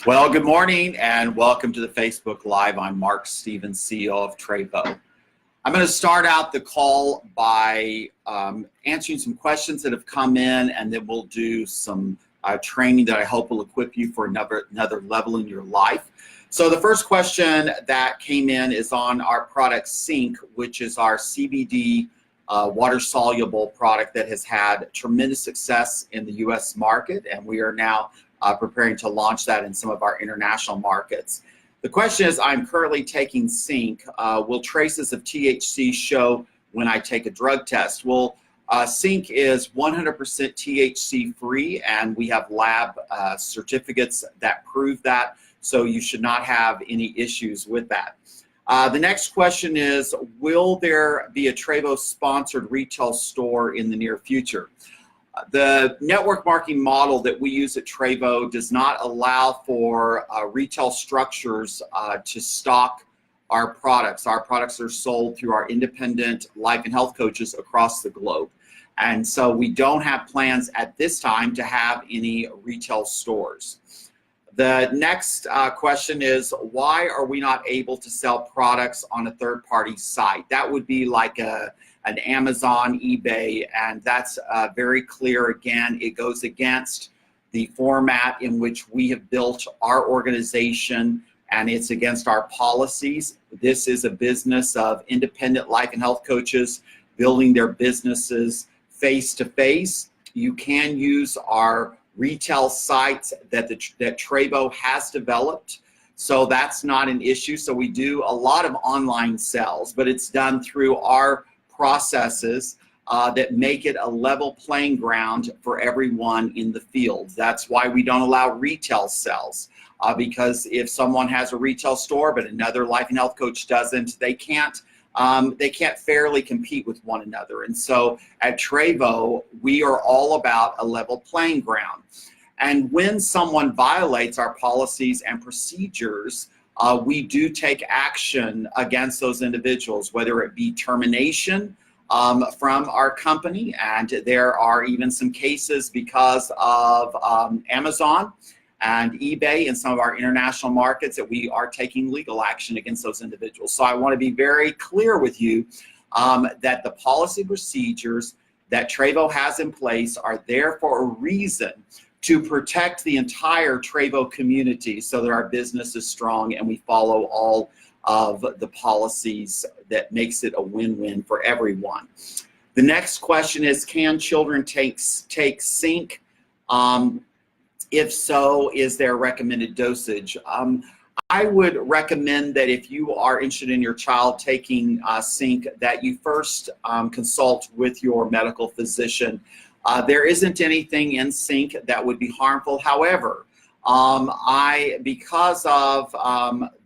Well, good morning and welcome to the Facebook Live. I'm Mark Stevens, CEO of Trévo. I'm going to start out the call by answering some questions that have come in, and then we'll do some training that I hope will equip you for another level in your life. So the first question that came in is on our product Sync, which is our CBD water-soluble product that has had tremendous success in the U.S. market, and we are now preparing to launch that in some of our international markets. The question is, I'm currently taking Sync. Will traces of THC show when I take a drug test? Well, Sync is 100% THC free, and we have lab certificates that prove that, so you should not have any issues with that. The next question is, will there be a Trévo sponsored retail store in the near future? The network marketing model that we use at Trévo does not allow for retail structures to stock our products. Our products are sold through our independent life and health coaches across the globe. And so we don't have plans at this time to have any retail stores. The next question is, why are we not able to sell products on a third-party site? That would be like an Amazon, eBay, and that's very clear. Again, it goes against the format in which we have built our organization, and it's against our policies. This is a business of independent life and health coaches building their businesses face-to-face. You can use our retail sites that Trévo has developed, so that's not an issue. So we do a lot of online sales, but it's done through our processes that make it a level playing ground for everyone in the field. That's why we don't allow retail sales, because if someone has a retail store but another life and health coach doesn't, they can't fairly compete with one another. And so at Trévo, we are all about a level playing ground. And when someone violates our policies and procedures, we do take action against those individuals, whether it be termination from our company, and there are even some cases because of Amazon and eBay in some of our international markets that we are taking legal action against those individuals. So I want to be very clear with you that the policy procedures that Trévo has in place are there for a reason, to protect the entire Trévo community so that our business is strong and we follow all of the policies that makes it a win-win for everyone. The next question is, can children take Sync? If so, is there a recommended dosage? I would recommend that if you are interested in your child taking Sync, that you first consult with your medical physician. There isn't anything in Sync that would be harmful. However, because of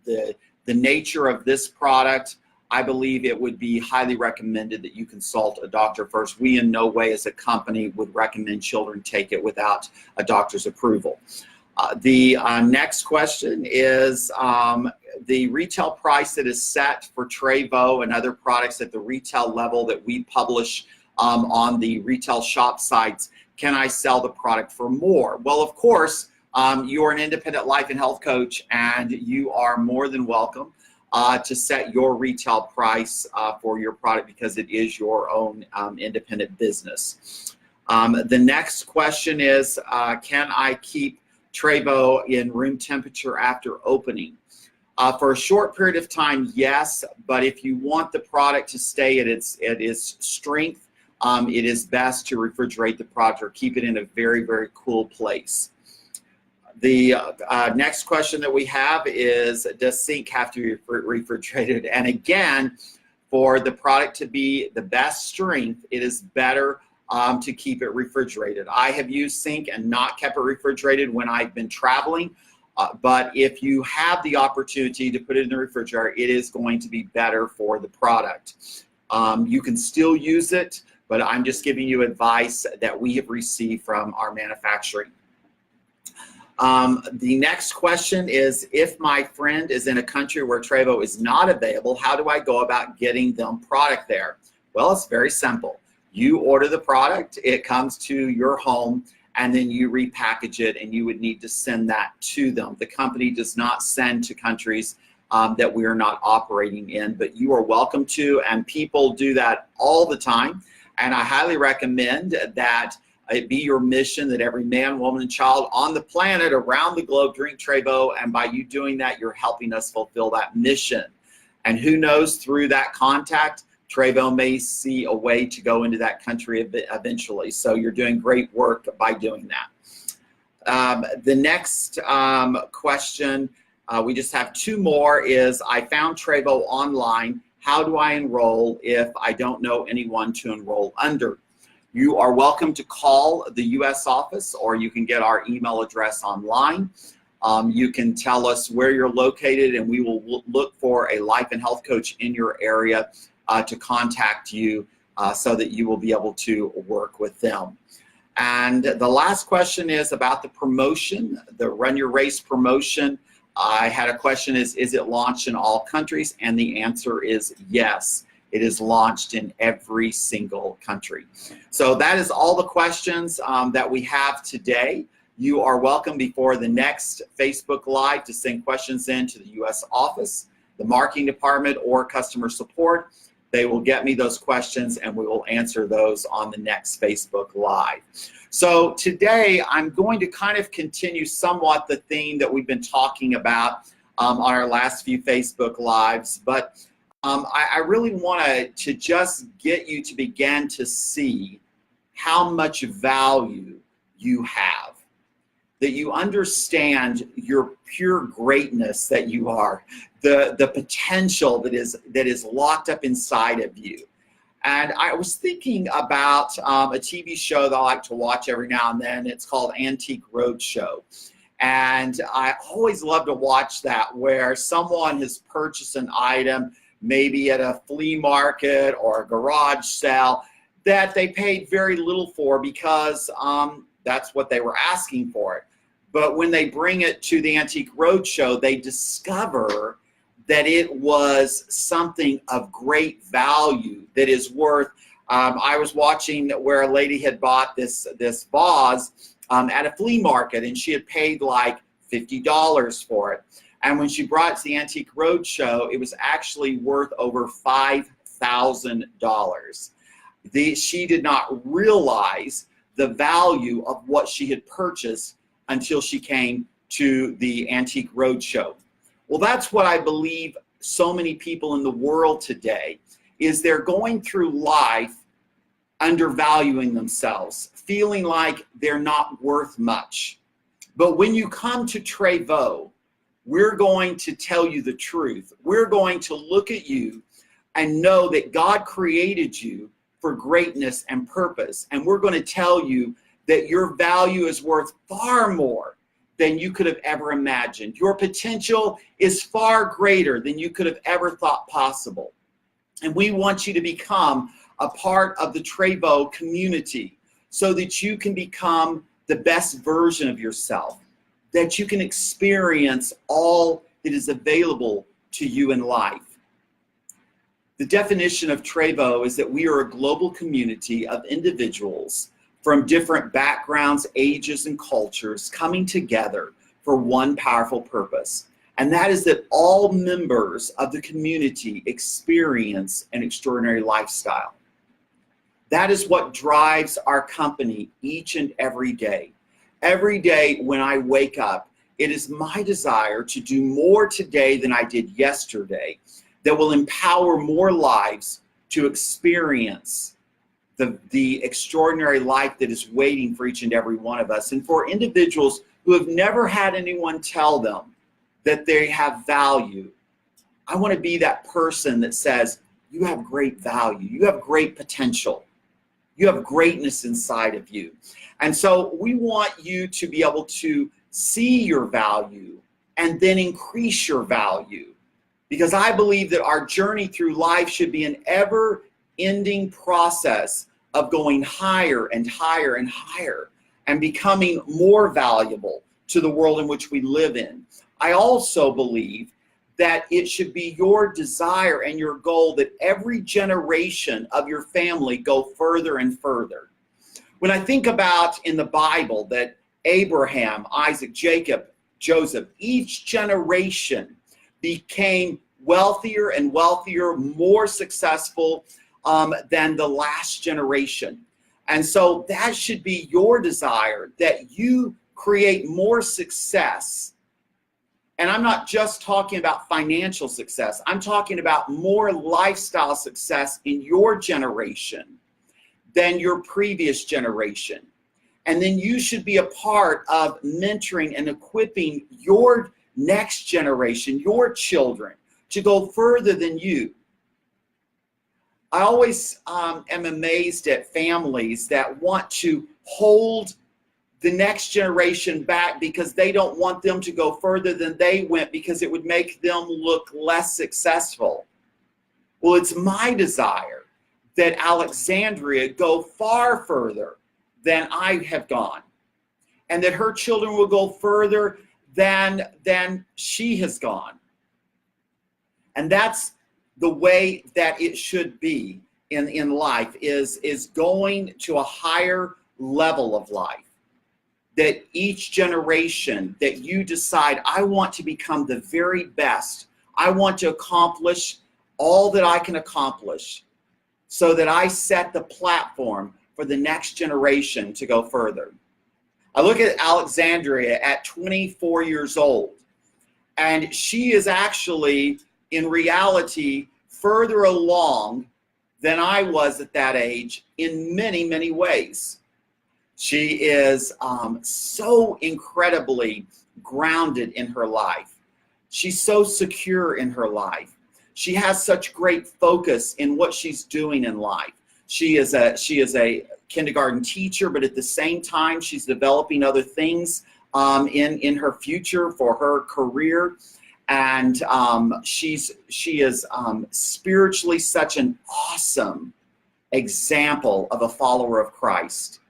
the nature of this product, I believe it would be highly recommended that you consult a doctor first. We in no way as a company would recommend children take it without a doctor's approval. The next question is the retail price that is set for Trévo and other products at the retail level that we publish on the retail shop sites. Can I sell the product for more? Well, of course, you are an independent life and health coach, and you are more than welcome to set your retail price for your product, because it is your own independent business. The next question is, can I keep Trévo in room temperature after opening? For a short period of time, yes, but if you want the product to stay at its strength, it is best to refrigerate the product or keep it in a very, very cool place. The next question that we have is, does Sync have to be refrigerated? And again, for the product to be the best strength, it is better to keep it refrigerated. I have used Sync and not kept it refrigerated when I've been traveling, but if you have the opportunity to put it in the refrigerator, it is going to be better for the product. You can still use it, but I'm just giving you advice that we have received from our manufacturing. The next question is, if my friend is in a country where Trévo is not available, how do I go about getting them product there? Well, it's very simple. You order the product, it comes to your home, and then you repackage it, and you would need to send that to them. The company does not send to countries that we are not operating in, but you are welcome to, and people do that all the time. And I highly recommend that it be your mission that every man, woman, and child on the planet around the globe drink Trévo, and by you doing that, you're helping us fulfill that mission. And who knows, through that contact, Trévo may see a way to go into that country eventually. So you're doing great work by doing that. The next question, we just have two more, is I found Trévo online. How do I enroll if I don't know anyone to enroll under? You are welcome to call the U.S. office, or you can get our email address online. You can tell us where you're located, and we will look for a life and health coach in your area to contact you so that you will be able to work with them. And the last question is about the promotion, the Run Your Race promotion. I had a question, is it launched in all countries? And the answer is yes. It is launched in every single country. So that is all the questions that we have today. You are welcome before the next Facebook Live to send questions in to the U.S. office, the marketing department, or customer support. They will get me those questions, and we will answer those on the next Facebook Live. So today I'm going to kind of continue somewhat the theme that we've been talking about on our last few Facebook Lives, but I really want to just get you to begin to see how much value you have, that you understand your pure greatness that you are, the potential that is locked up inside of you. And I was thinking about a TV show that I like to watch every now and then. It's called Antique Roadshow. And I always love to watch that, where someone has purchased an item, maybe at a flea market or a garage sale, that they paid very little for because that's what they were asking for it. But when they bring it to the Antique Roadshow, they discover that it was something of great value that is worth, I was watching where a lady had bought this vase at a flea market, and she had paid like $50 for it. And when she brought it to the Antique Roadshow, it was actually worth over $5,000. She did not realize the value of what she had purchased until she came to the Antique Roadshow. Well, that's what I believe so many people in the world today is. They're going through life undervaluing themselves, feeling like they're not worth much. But when you come to Trévo, we're going to tell you the truth. We're going to look at you and know that God created you for greatness and purpose. And we're going to tell you that your value is worth far more than you could have ever imagined. Your potential is far greater than you could have ever thought possible. And we want you to become a part of the Trévo community so that you can become the best version of yourself, that you can experience all that is available to you in life. The definition of Trévo is that we are a global community of individuals from different backgrounds, ages, and cultures coming together for one powerful purpose. And that is that all members of the community experience an extraordinary lifestyle. That is what drives our company each and every day. Every day when I wake up, it is my desire to do more today than I did yesterday that will empower more lives to experience the extraordinary life that is waiting for each and every one of us. And for individuals who have never had anyone tell them that they have value, I want to be that person that says, you have great value, you have great potential, you have greatness inside of you. And so we want you to be able to see your value and then increase your value, because I believe that our journey through life should be an ever-ending process of going higher and higher and higher and becoming more valuable to the world in which we live in. I also believe that it should be your desire and your goal that every generation of your family go further and further. When I think about in the Bible that Abraham, Isaac, Jacob, Joseph, each generation became wealthier and wealthier, more successful than the last generation. And so that should be your desire, that you create more success. And I'm not just talking about financial success. I'm talking about more lifestyle success in your generation than your previous generation. And then you should be a part of mentoring and equipping your next generation, your children, to go further than you. I always am amazed at families that want to hold the next generation back because they don't want them to go further than they went because it would make them look less successful. Well, it's my desire that Alexandria go far further than I have gone, and that her children will go further than she has gone. And that's the way that it should be in life, is going to a higher level of life. That each generation that you decide, I want to become the very best. I want to accomplish all that I can accomplish so that I set the platform for the next generation to go further. I look at Alexandria at 24 years old, and she is actually, in reality, further along than I was at that age in many, many ways. She is so incredibly grounded in her life. She's so secure in her life. She has such great focus in what she's doing in life. She is a kindergarten teacher, but at the same time, she's developing other things in her future for her career. And she is spiritually such an awesome example of a follower of Christ.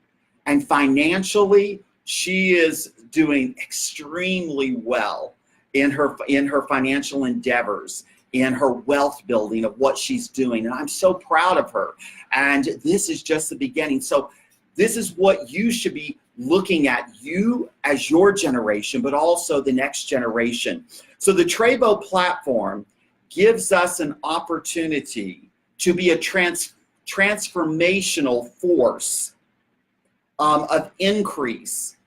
And financially, she is doing extremely well in her financial endeavors, in her wealth building of what she's doing. And I'm so proud of her. And this is just the beginning. So this is what you should be looking at, you as your generation, but also the next generation. So the Trévo platform gives us an opportunity to be a transformational force of increase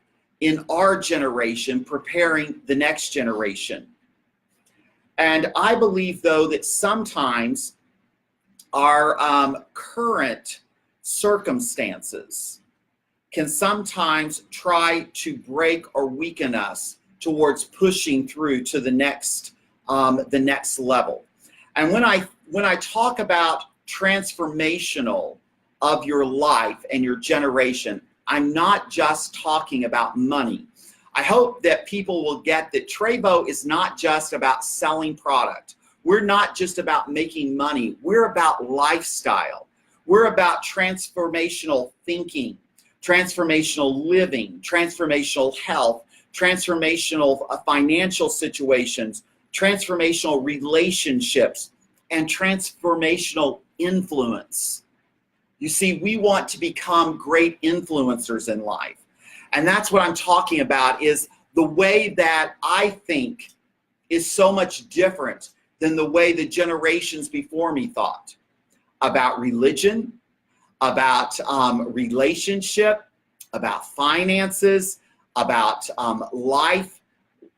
in our generation, preparing the next generation. And I believe, though, that sometimes our current circumstances can sometimes try to break or weaken us towards pushing through to the next level. And when I talk about transformational of your life and your generation, I'm not just talking about money. I hope that people will get that Trévo is not just about selling product. We're not just about making money. We're about lifestyle. We're about transformational thinking, transformational living, transformational health, transformational financial situations, transformational relationships, and transformational influence. You see, we want to become great influencers in life. And that's what I'm talking about, is the way that I think is so much different than the way the generations before me thought about religion, about relationship, about finances, about life,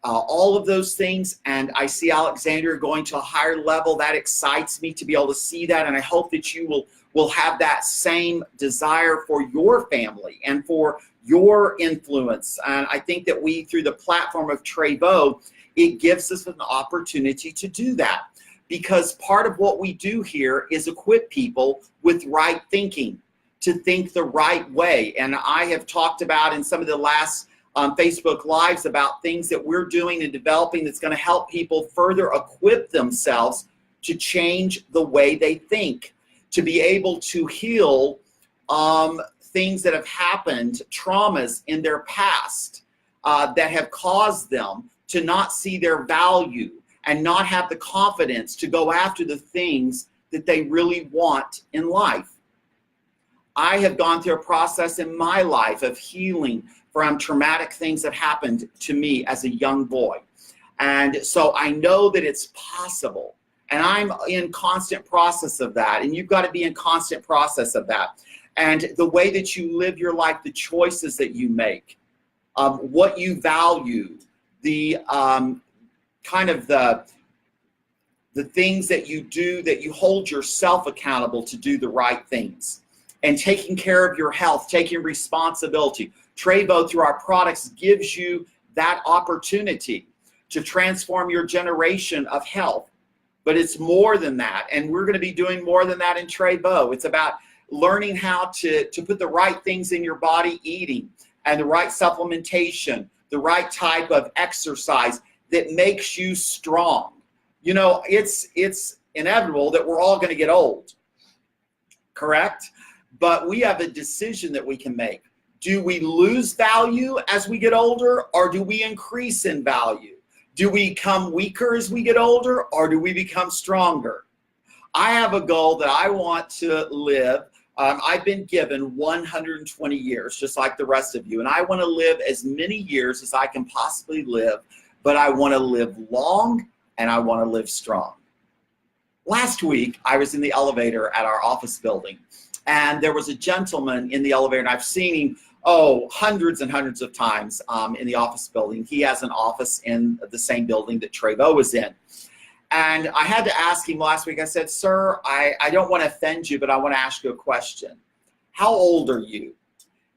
all of those things. And I see Alexandria going to a higher level. That excites me to be able to see that. And I hope that you will have that same desire for your family and for your influence. And I think that we, through the platform of Trévo, it gives us an opportunity to do that, because part of what we do here is equip people with right thinking, to think the right way. And I have talked about in some of the last Facebook Lives about things that we're doing and developing that's going to help people further equip themselves to change the way they think, to be able to heal things that have happened, traumas in their past that have caused them to not see their value and not have the confidence to go after the things that they really want in life. I have gone through a process in my life of healing from traumatic things that happened to me as a young boy. And so I know that it's possible. And I'm in constant process of that. And you've got to be in constant process of that. And the way that you live your life, the choices that you make, what you value, the kind of the things that you do, that you hold yourself accountable to do the right things, and taking care of your health, taking responsibility. Trévo, through our products, gives you that opportunity to transform your generation of health. But it's more than that. And we're going to be doing more than that in Trévo. It's about learning how to put the right things in your body, eating, and the right supplementation, the right type of exercise that makes you strong. You know, it's inevitable that we're all going to get old, correct? But we have a decision that we can make. Do we lose value as we get older, or do we increase in value? Do we become weaker as we get older, or do we become stronger? I have a goal that I want to live. I've been given 120 years, just like the rest of you, and I want to live as many years as I can possibly live, but I want to live long and I want to live strong. Last week, I was in the elevator at our office building, and there was a gentleman in the elevator, and I've seen him hundreds and hundreds of times in the office building. He has an office in the same building that Trévo was in. And I had to ask him last week, I said, sir, I don't want to offend you, but I want to ask you a question. How old are you?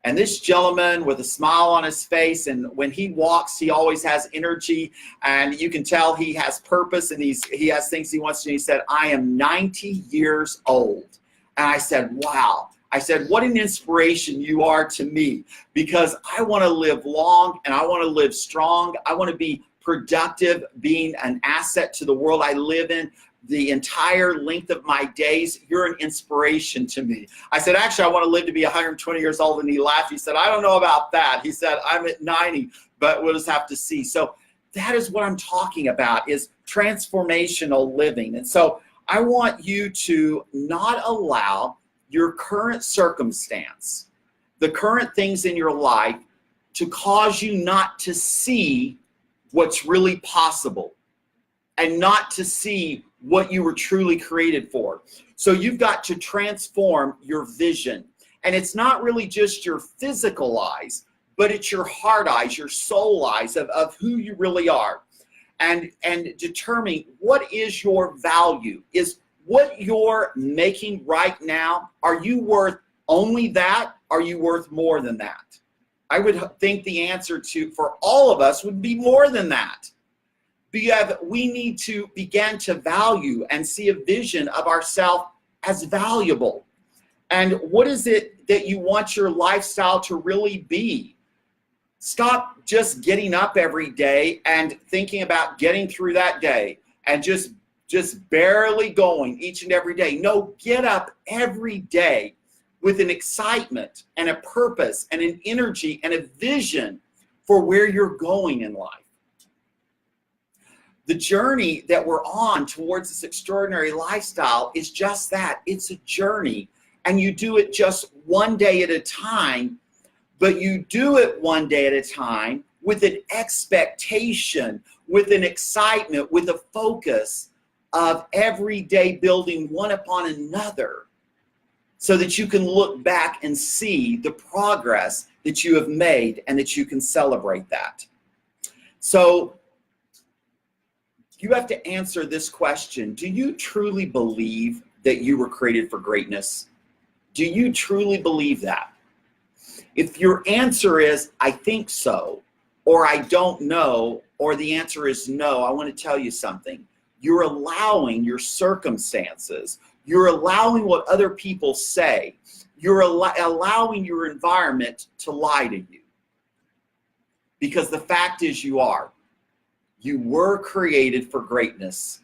And this gentleman with a smile on his face, and when he walks, he always has energy, and you can tell he has purpose, and he has things he wants to do. He said, I am 90 years old. And I said, wow. I said, what an inspiration you are to me, because I want to live long and I want to live strong. I want to be productive, being an asset to the world I live in the entire length of my days. You're an inspiration to me. I said, actually, I want to live to be 120 years old. And he laughed. He said, I don't know about that. He said, I'm at 90, but we'll just have to see. So that is what I'm talking about, is transformational living. And so I want you to not allow your current circumstance, the current things in your life, to cause you not to see what's really possible and not to see what you were truly created for. So you've got to transform your vision. And it's not really just your physical eyes, but it's your heart eyes, your soul eyes of who you really are. And determine what is your value. Is what you're making right now, are you worth only that? Are you worth more than that? I would think the answer for all of us would be more than that. Because we need to begin to value and see a vision of ourselves as valuable. And what is it that you want your lifestyle to really be? Stop just getting up every day and thinking about getting through that day and just barely going each and every day. No, get up every day with an excitement and a purpose and an energy and a vision for where you're going in life. The journey that we're on towards this extraordinary lifestyle is just that. It's a journey, and you do it just one day at a time, but you do it one day at a time with an expectation, with an excitement, with a focus of every day building one upon another, so that you can look back and see the progress that you have made and that you can celebrate that. So you have to answer this question. Do you truly believe that you were created for greatness? Do you truly believe that? If your answer is, I think so, or I don't know, or the answer is no, I want to tell you something. You're allowing your circumstances, you're allowing what other people say, you're allowing your environment to lie to you. Because the fact is, you are. You were created for greatness,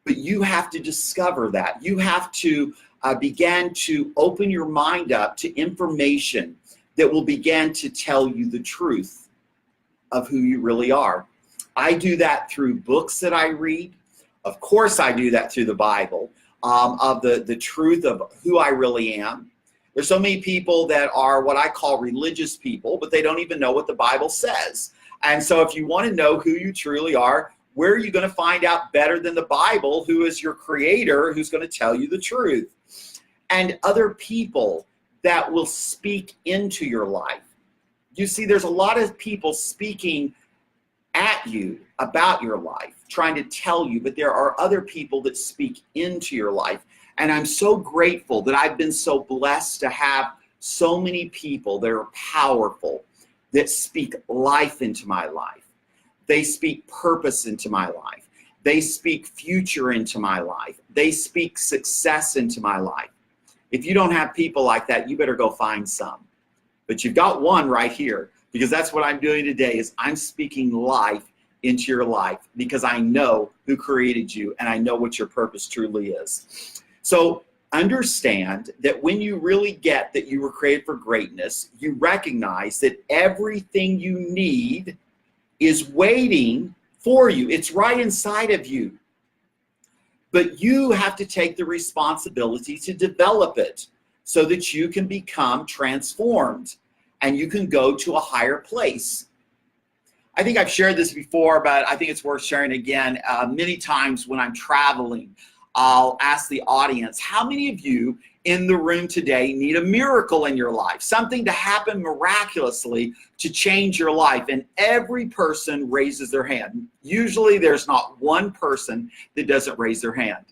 but you have to discover that. You have to begin to open your mind up to information that will begin to tell you the truth of who you really are. I do that through books that I read. Of course, I do that through the Bible, of the truth of who I really am. There's so many people that are what I call religious people, but they don't even know what the Bible says. And so if you want to know who you truly are, where are you going to find out better than the Bible, who is your creator, who's going to tell you the truth? And other people that will speak into your life. You see, there's a lot of people speaking at you about your life, trying to tell you, but there are other people that speak into your life. And I'm so grateful that I've been so blessed to have so many people that are powerful, that speak life into my life. They speak purpose into my life. They speak future into my life. They speak success into my life. If you don't have people like that, you better go find some. But you've got one right here, because that's what I'm doing today, is I'm speaking life into your life, because I know who created you and I know what your purpose truly is. So understand that when you really get that you were created for greatness, you recognize that everything you need is waiting for you. It's right inside of you. But you have to take the responsibility to develop it so that you can become transformed and you can go to a higher place. I think I've shared this before, but I think it's worth sharing again. Many times when I'm traveling, I'll ask the audience, how many of you in the room today need a miracle in your life, something to happen miraculously to change your life? And every person raises their hand. Usually there's not one person that doesn't raise their hand.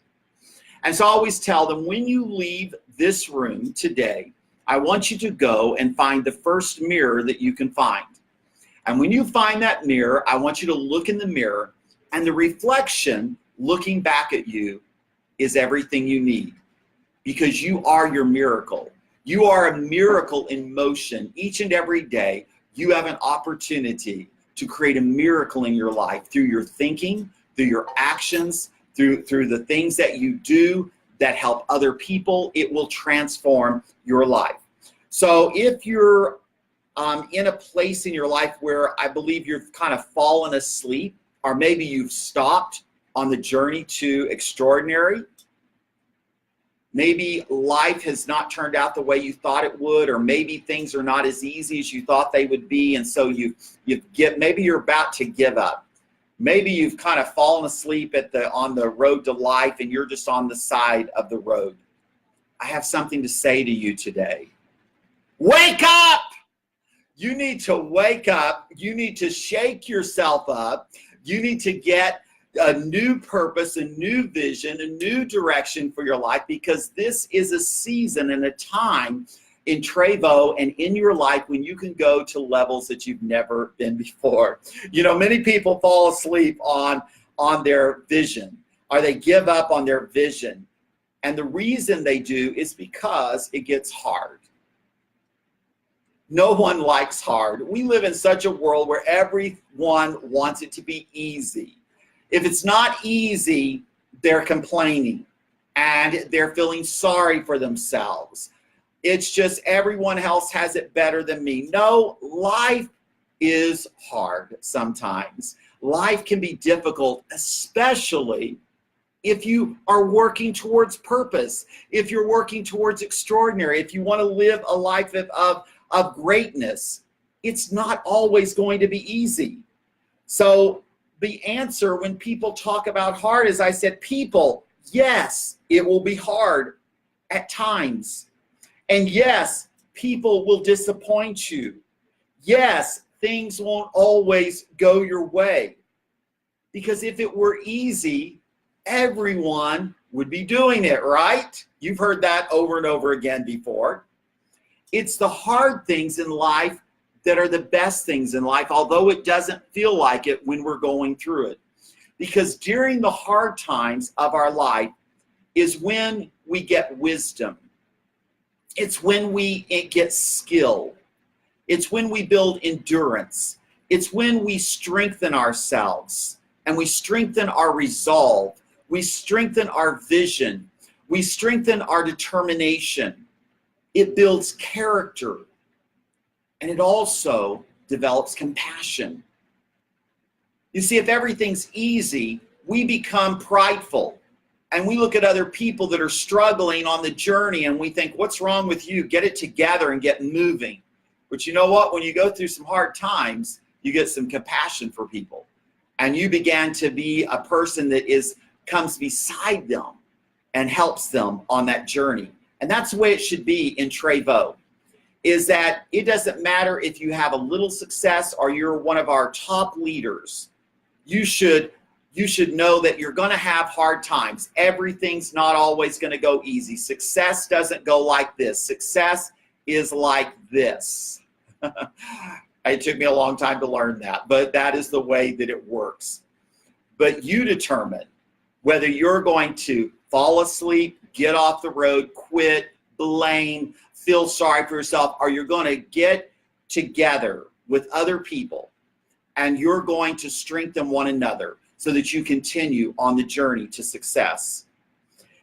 And so I always tell them, when you leave this room today, I want you to go and find the first mirror that you can find. And when you find that mirror, I want you to look in the mirror, and the reflection looking back at you is everything you need, because you are your miracle. You are a miracle in motion. Each and every day, you have an opportunity to create a miracle in your life through your thinking, through your actions, through the things that you do that help other people. It will transform your life. So if you're in a place in your life where I believe you've kind of fallen asleep, or maybe you've stopped on the journey to extraordinary, maybe life has not turned out the way you thought it would, or maybe things are not as easy as you thought they would be, and so maybe you're about to give up. Maybe you've kind of fallen asleep on the road to life, and you're just on the side of the road. I have something to say to you today. Wake up! You need to wake up. You need to shake yourself up. You need to get a new purpose, a new vision, a new direction for your life, because this is a season and a time in Trévo and in your life when you can go to levels that you've never been before. You know, many people fall asleep on their vision, or they give up on their vision. And the reason they do is because it gets hard. No one likes hard. We live in such a world where everyone wants it to be easy. If it's not easy, they're complaining and they're feeling sorry for themselves. It's just everyone else has it better than me. No, life is hard sometimes. Life can be difficult, especially if you are working towards purpose, if you're working towards extraordinary, if you want to live a life of greatness. It's not always going to be easy. So the answer when people talk about hard, as I said, people, yes, it will be hard at times. And yes, people will disappoint you. Yes, things won't always go your way. Because if it were easy, everyone would be doing it, right? You've heard that over and over again before. It's the hard things in life that are the best things in life, although it doesn't feel like it when we're going through it. Because during the hard times of our life is when we get wisdom. It's when we get skill. It's when we build endurance. It's when we strengthen ourselves and we strengthen our resolve. We strengthen our vision. We strengthen our determination. It builds character. And it also develops compassion. You see, if everything's easy, we become prideful And we look at other people that are struggling on the journey and we think, what's wrong with you? Get it together and get moving. But you know what? When you go through some hard times, you get some compassion for people. And you began to be a person that comes beside them and helps them on that journey. And that's the way it should be in Trévo, is that it doesn't matter if you have a little success or you're one of our top leaders. You should know that you're going to have hard times. Everything's not always going to go easy. Success doesn't go like this. Success is like this. It took me a long time to learn that, but that is the way that it works. But you determine whether you're going to fall asleep, get off the road, quit, blame, feel sorry for yourself, or you're going to get together with other people and you're going to strengthen one another so that you continue on the journey to success.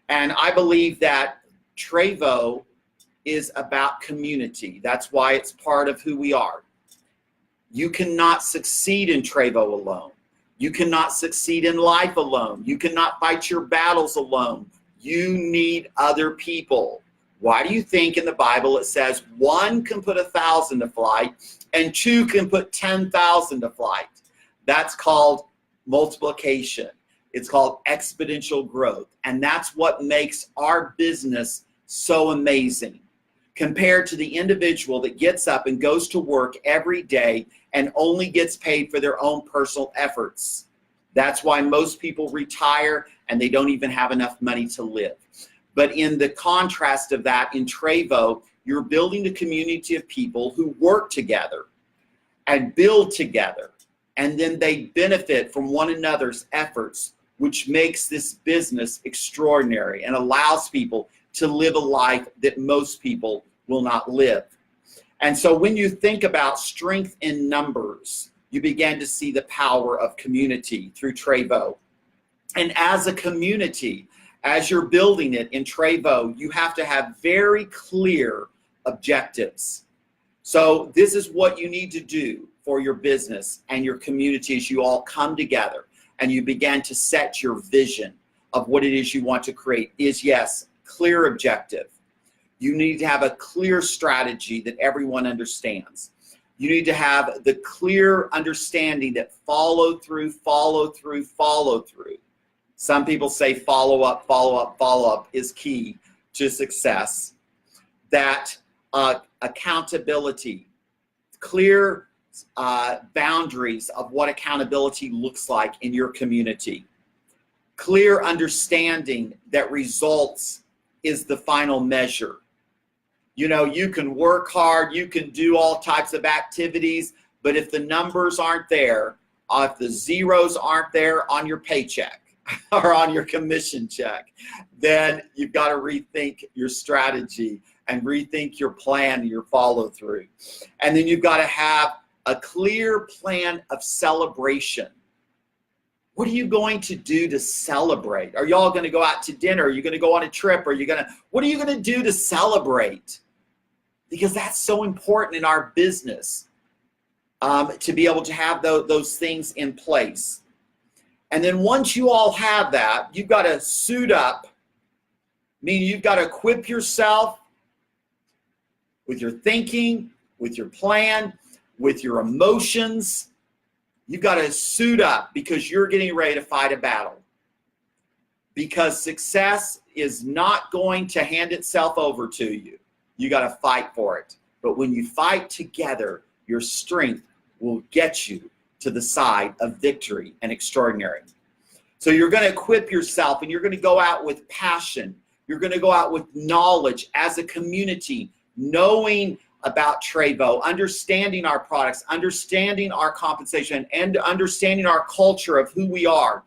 And I believe that Trévo is about community. That's why it's part of who we are. You cannot succeed in Trévo alone. You cannot succeed in life alone. You cannot fight your battles alone. You need other people. Why do you think in the Bible it says 1 can put 1,000 to flight and 2 can put 10,000 to flight? That's called multiplication. It's called exponential growth. And that's what makes our business so amazing compared to the individual that gets up and goes to work every day and only gets paid for their own personal efforts. That's why most people retire and they don't even have enough money to live. But in the contrast of that, in Trévo, you're building a community of people who work together and build together, and then they benefit from one another's efforts, which makes this business extraordinary and allows people to live a life that most people will not live. And so when you think about strength in numbers, you begin to see the power of community through Trévo. And as a community, as you're building it in Trévo, you have to have very clear objectives. So this is what you need to do for your business and your community as you all come together and you begin to set your vision of what it is you want to create is, yes, clear objective. You need to have a clear strategy that everyone understands. You need to have the clear understanding that follow through, follow through, follow through. Some people say follow up, follow up, follow up is key to success. That accountability, clear boundaries of what accountability looks like in your community. Clear understanding that results is the final measure. You know, you can work hard, you can do all types of activities, but if the numbers aren't there, if the zeros aren't there on your paycheck or on your commission check, then you've got to rethink your strategy and rethink your plan and your follow through. And then you've got to have a clear plan of celebration. What are you going to do to celebrate? Are y'all going to go out to dinner? Are you going to go on a trip? What are you going to do to celebrate? Because that's so important in our business, to be able to have those things in place. And then once you all have that, you've got to suit up, meaning you've got to equip yourself with your thinking, with your plan, with your emotions. You've got to suit up because you're getting ready to fight a battle. Because success is not going to hand itself over to you. You got to fight for it. But when you fight together, your strength will get you to the side of victory and extraordinary. So you're going to equip yourself and you're going to go out with passion. You're going to go out with knowledge as a community, knowing about Trévo, understanding our products, understanding our compensation, and understanding our culture of who we are.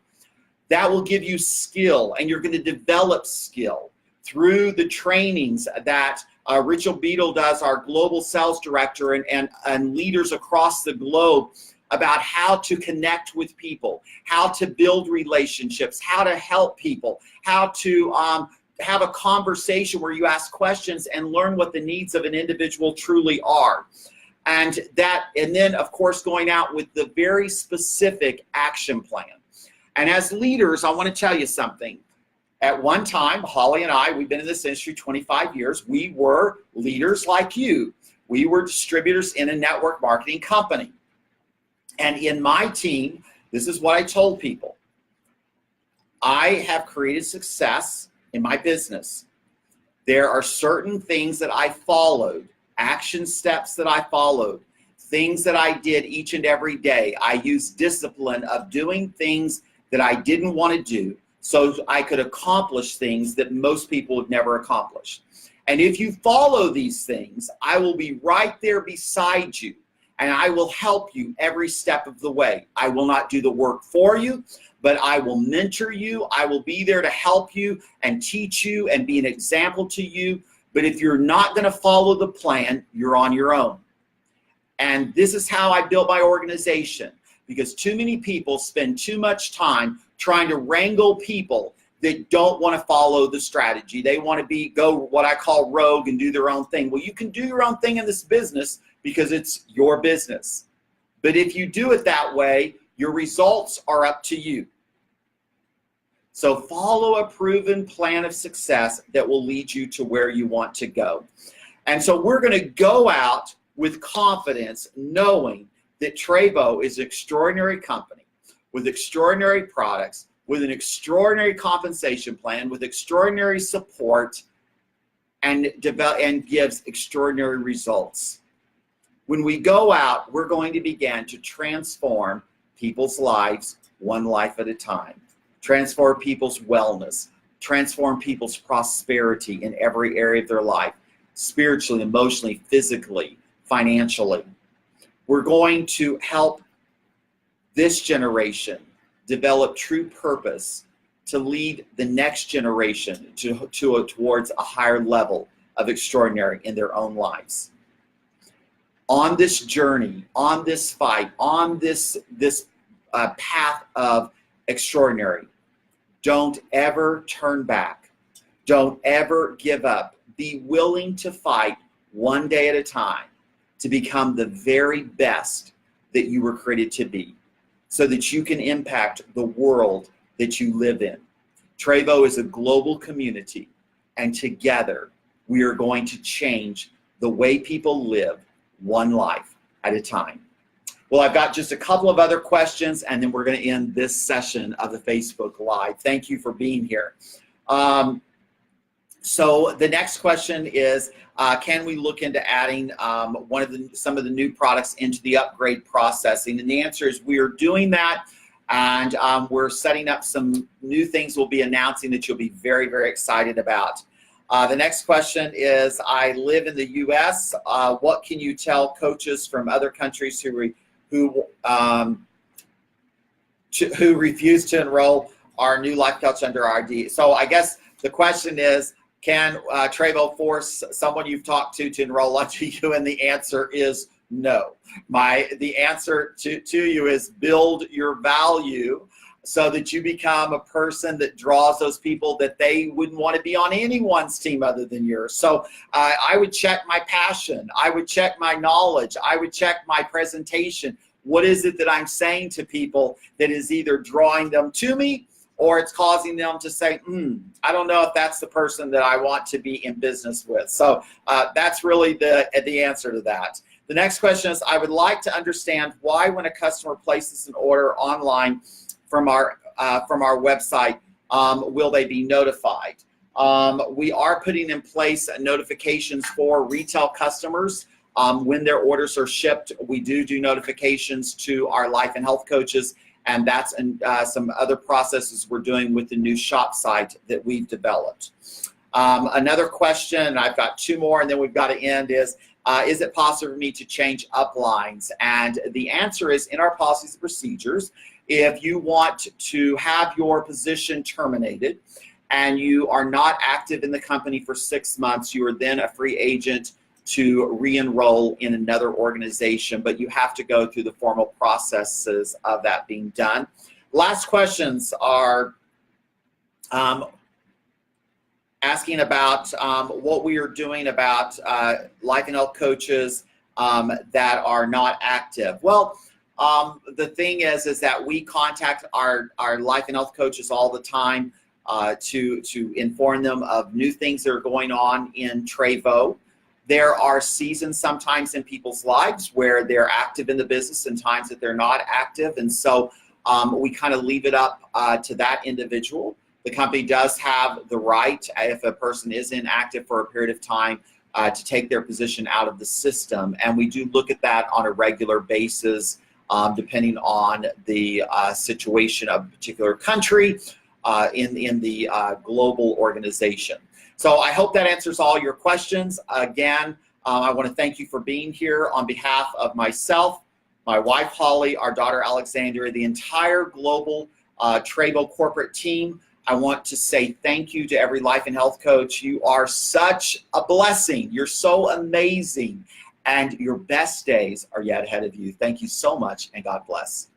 That will give you skill, and you're going to develop skill through the trainings that Rachel Beadle does, our global sales director, and leaders across the globe about how to connect with people, how to build relationships, how to help people, how to have a conversation where you ask questions and learn what the needs of an individual truly are. And then of course going out with the very specific action plan. And as leaders, I want to tell you something. At one time, Holly and I, we've been in this industry 25 years. We were leaders like you. We were distributors in a network marketing company. And in my team, this is what I told people. I have created success in my business. There are certain things that I followed, action steps that I followed, things that I did each and every day. I used discipline of doing things that I didn't want to do so I could accomplish things that most people would never accomplish. And if you follow these things, I will be right there beside you, and I will help you every step of the way. I will not do the work for you, but I will mentor you. I will be there to help you and teach you and be an example to you. But if you're not going to follow the plan, you're on your own. And this is how I built my organization, because too many people spend too much time trying to wrangle people that don't want to follow the strategy. They want to go what I call rogue and do their own thing. Well, you can do your own thing in this business because it's your business. But if you do it that way, your results are up to you. So follow a proven plan of success that will lead you to where you want to go. And so we're going to go out with confidence, knowing that Trévo is an extraordinary company with extraordinary products, with an extraordinary compensation plan, with extraordinary support, and gives extraordinary results. When we go out, we're going to begin to transform people's lives one life at a time. Transform people's wellness, transform people's prosperity in every area of their life, spiritually, emotionally, physically, financially. We're going to help this generation develop true purpose to lead the next generation towards a higher level of extraordinary in their own lives. On this journey, on this fight, on this path of extraordinary, don't ever turn back. Don't ever give up. Be willing to fight one day at a time to become the very best that you were created to be, so that you can impact the world that you live in. Trévo is a global community, and together we are going to change the way people live one life at a time. Well, I've got just a couple of other questions, and then we're going to end this session of the Facebook Live. Thank you for being here. So the next question is, can we look into adding some of the new products into the upgrade processing? And the answer is we are doing that, and we're setting up some new things we'll be announcing that you'll be very, very excited about. The next question is, I live in the U.S. What can you tell coaches from other countries who refuse to enroll our new life coach under RD? So I guess the question is, can Trévo force someone you've talked to enroll onto you? And the answer is no. The answer to you is build your value so that you become a person that draws those people that they wouldn't want to be on anyone's team other than yours. So I would check my passion. I would check my knowledge. I would check my presentation. What is it that I'm saying to people that is either drawing them to me, or it's causing them to say, I don't know if that's the person that I want to be in business with. So that's really the answer to that. The next question is, I would like to understand why when a customer places an order online from our website, will they be notified? We are putting in place notifications for retail customers. When their orders are shipped, we do notifications to our life and health coaches, and that's some other processes we're doing with the new shop site that we've developed. Another question, and I've got two more and then we've got to end, is it possible for me to change uplines? And the answer is, in our policies and procedures, if you want to have your position terminated and you are not active in the company for 6 months, you are then a free agent to re-enroll in another organization, but you have to go through the formal processes of that being done. Last questions are asking about what we are doing about life and health coaches that are not active. Well, the thing is that we contact our life and health coaches all the time. to inform them of new things that are going on in Trévo. There are seasons sometimes in people's lives where they're active in the business and times that they're not active. And so we kind of leave it up to that individual. The company does have the right, if a person is inactive for a period of time, to take their position out of the system. And we do look at that on a regular basis, depending on the situation of a particular country in the global organization. So I hope that answers all your questions. Again, I want to thank you for being here on behalf of myself, my wife Holly, our daughter Alexandria, the entire global Trévo corporate team. I want to say thank you to every life and health coach. You are such a blessing. You're so amazing, and your best days are yet ahead of you. Thank you so much, and God bless.